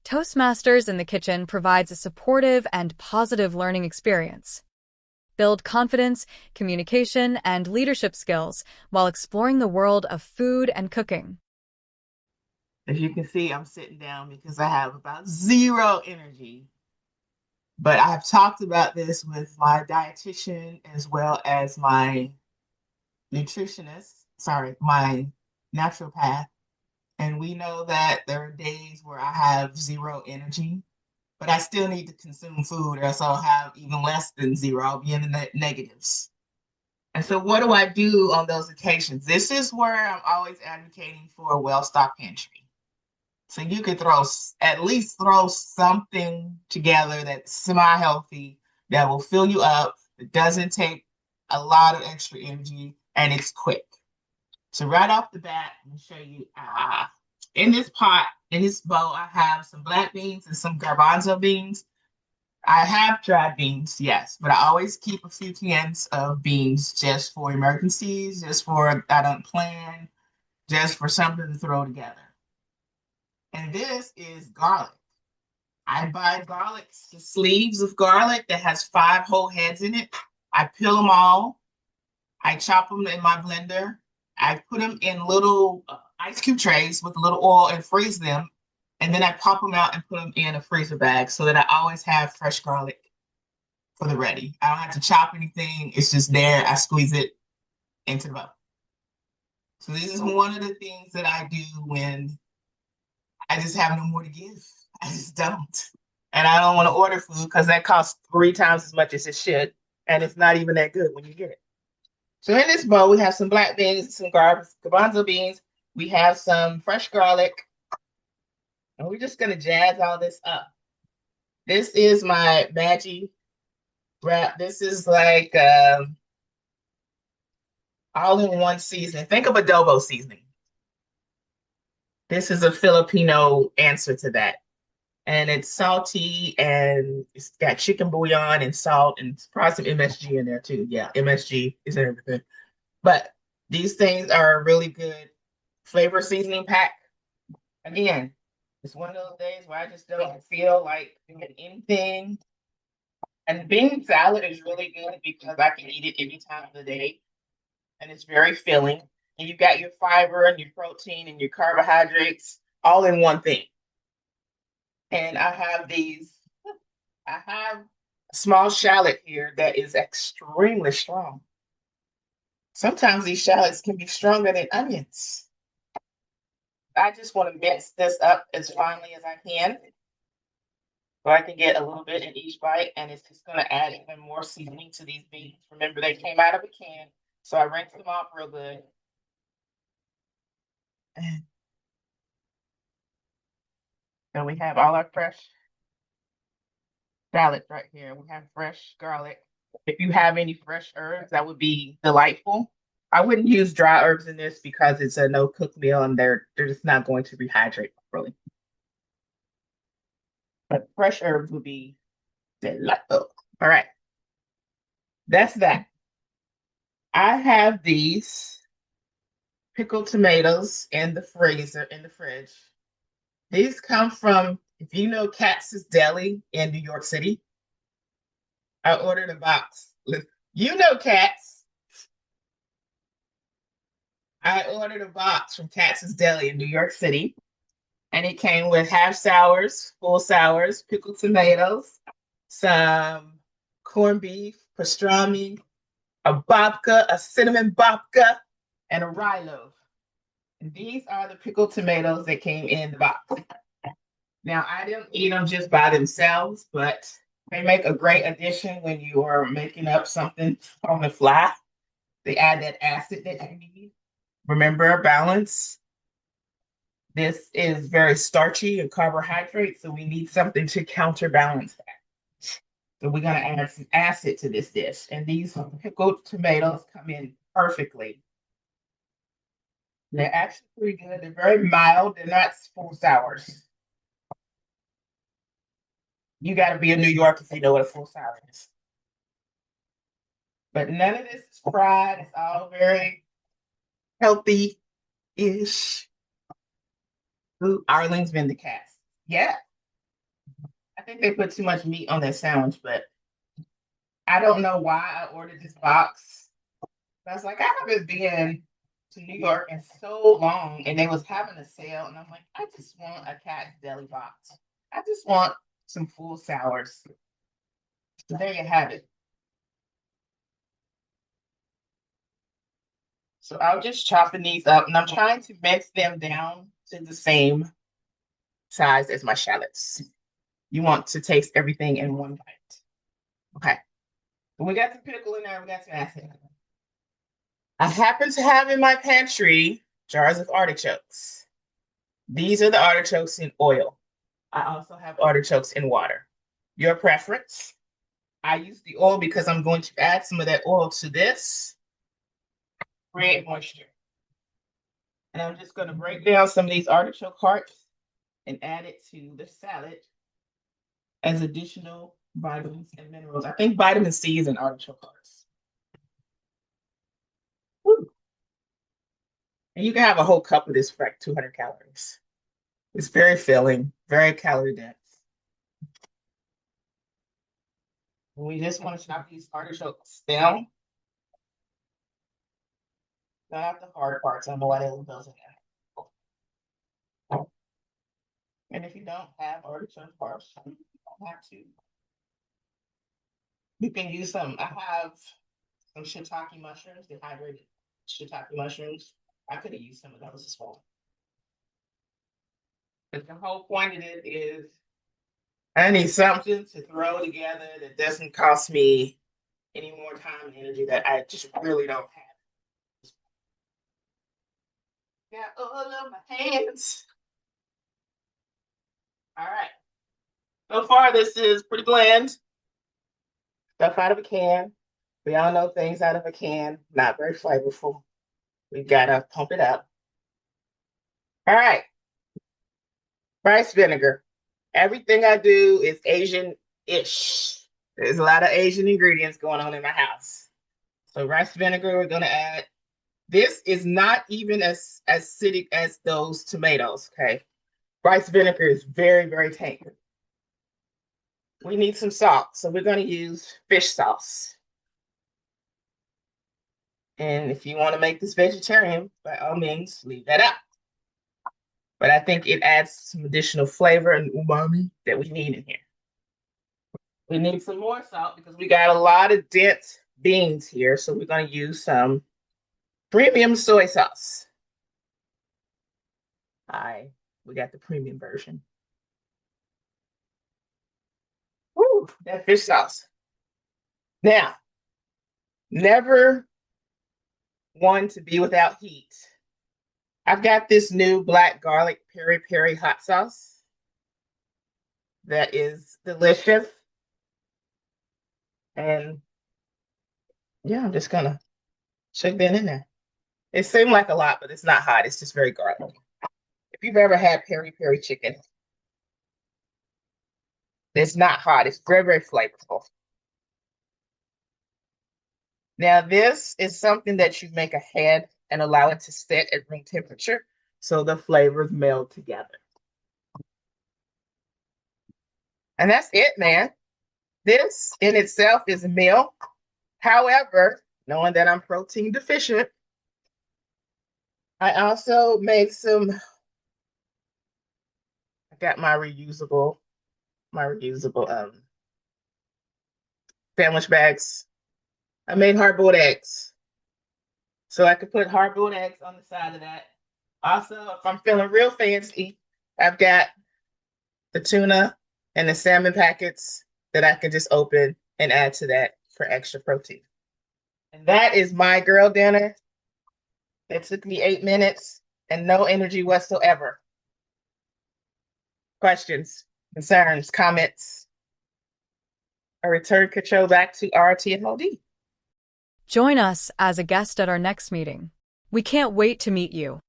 Toastmasters in the kitchen provides a supportive and positive learning experience. Build confidence, communication, and leadership skills while exploring the world of food and cooking. As you can see, I'm sitting down because I have about zero energy. But I've talked about this with my dietitian as well as my my naturopath. And we know that there are days where I have zero energy, but I still need to consume food or else I'll have even less than zero. I'll be in the negatives. And so, what do I do on those occasions? This is where I'm always advocating for a well-stocked pantry. So you could at least throw something together that's semi-healthy that will fill you up. It doesn't take a lot of extra energy and it's quick. So right off the bat, I'm gonna show you. In this pot, in this bowl, I have some black beans and some garbanzo beans. I have dried beans, yes, but I always keep a few cans of beans just for emergencies, just for I don't plan, just for something to throw together. And this is garlic. I buy garlic, the sleeves of garlic that has 5 whole heads in it. I peel them all. I chop them in my blender. I put them in little ice cube trays with a little oil and freeze them. And then I pop them out and put them in a freezer bag so that I always have fresh garlic for the ready. I don't have to chop anything. It's just there. I squeeze it into the bowl. So this is one of the things that I do when I just have no more to give. I just don't. And I don't want to order food because that costs 3 times as much as it should. And it's not even that good when you get it. So in this bowl, we have some black beans, some garbanzo beans. We have some fresh garlic. And we're just going to jazz all this up. This is my Maggi wrap. This is like all-in-one seasoning. Think of adobo seasoning. This is a Filipino answer to that. And it's salty and it's got chicken bouillon and salt and probably some MSG in there too. Yeah, MSG is in everything. But these things are a really good flavor seasoning pack. Again, it's one of those days where I just don't feel like doing anything. And bean salad is really good because I can eat it any time of the day. And it's very filling. And you've got your fiber and your protein and your carbohydrates all in one thing. And I have a small shallot here that is extremely strong. Sometimes these shallots can be stronger than onions. I just want to mix this up as finely as I can so I can get a little bit in each bite, and it's just going to add even more seasoning to these beans. Remember, they came out of a can, so I rinsed them off real good. And we have all our fresh shallots right here. We have fresh garlic. If you have any fresh herbs, that would be delightful. I wouldn't use dry herbs in this because it's a no cook meal and they're just not going to rehydrate properly. But fresh herbs would be delightful. All right, that's that. I have these pickled tomatoes in the freezer, in the fridge. These come from, if you know Katz's Deli in New York City, I ordered a box. You know Katz. I ordered a box from Katz's Deli in New York City, and it came with half sours, full sours, pickled tomatoes, some corned beef, pastrami, a babka, a cinnamon babka, and a rye loaf. And these are the pickled tomatoes that came in the box. Now, I didn't eat them just by themselves, but they make a great addition when you are making up something on the fly. They add that acid that you need. Remember, balance. This is very starchy and carbohydrate, so we need something to counterbalance that. So we're going to add some acid to this dish. And these pickled tomatoes come in perfectly. They're actually pretty good. They're very mild. They're not full sours. You got to be a New Yorker if you know what a full sour is. But none of this is fried. It's all very healthy-ish. Ooh, Arlene's been the cast. Yeah. think they put too much meat on that sandwich, but I don't know why I ordered this box. I was like, I haven't been to New York in so long, and they was having a sale, and I'm like, I just want a Cat's Deli box. I just want some full sours. So there you have it. So I'll just chopping these up, and I'm trying to mix them down to the same size as my shallots. You want to taste everything in one bite. Okay. We got some pickle in there. We got some acid. I happen to have in my pantry jars of artichokes. These are the artichokes in oil. I also have artichokes in water. Your preference. I use the oil because I'm going to add some of that oil to this. Create moisture. And I'm just going to break down some of these artichoke hearts and add it to the salad as additional vitamins and minerals. I think vitamin C is in artichoke hearts. Woo. And you can have a whole cup of this for like 200 calories. It's very filling, very calorie dense. We just want to chop these artichokes down. Not the hard parts. I don't know why they leave those in there. And if you don't have artichoke parts, you don't have to. You can use some. I have some shiitake mushrooms, dehydrated shiitake mushrooms. I could have used some of those as well. But the whole point of it is I need something to throw together that doesn't cost me any more time and energy that I just really don't have. Got all of my hands. All right. So far, this is pretty bland. Stuff out of a can. We all know things out of a can, not very flavorful. We gotta pump it up. All right. Rice vinegar. Everything I do is Asian-ish. There's a lot of Asian ingredients going on in my house. So rice vinegar, we're gonna add. This is not even as acidic as those tomatoes, okay? Rice vinegar is very, very tangy. We need some salt, so we're gonna use fish sauce. And if you want to make this vegetarian, by all means, leave that out. But I think it adds some additional flavor and umami that we need in here. We need some more salt because we got a lot of dense beans here. So we're going to use some premium soy sauce. We got the premium version. Woo, that fish sauce. Now, never one to be without heat. I've got this new black garlic peri peri hot sauce that is delicious. And yeah, I'm just gonna shake that in there. It seemed like a lot, but it's not hot. It's just very garlic. If you've ever had peri peri chicken, it's not hot. It's very, very flavorful. Now, this is something that you make ahead and allow it to set at room temperature so the flavors meld together. And that's it, man. This in itself is a meal. However, knowing that I'm protein deficient, I also made some, I got my reusable sandwich bags. I made hard-boiled eggs. So I could put hard-boiled eggs on the side of that. Also, if I'm feeling real fancy, I've got the tuna and the salmon packets that I can just open and add to that for extra protein. And that is my girl dinner. It took me 8 minutes and no energy whatsoever. Questions, concerns, comments? I return control back to RT and LD. Join us as a guest at our next meeting. We can't wait to meet you.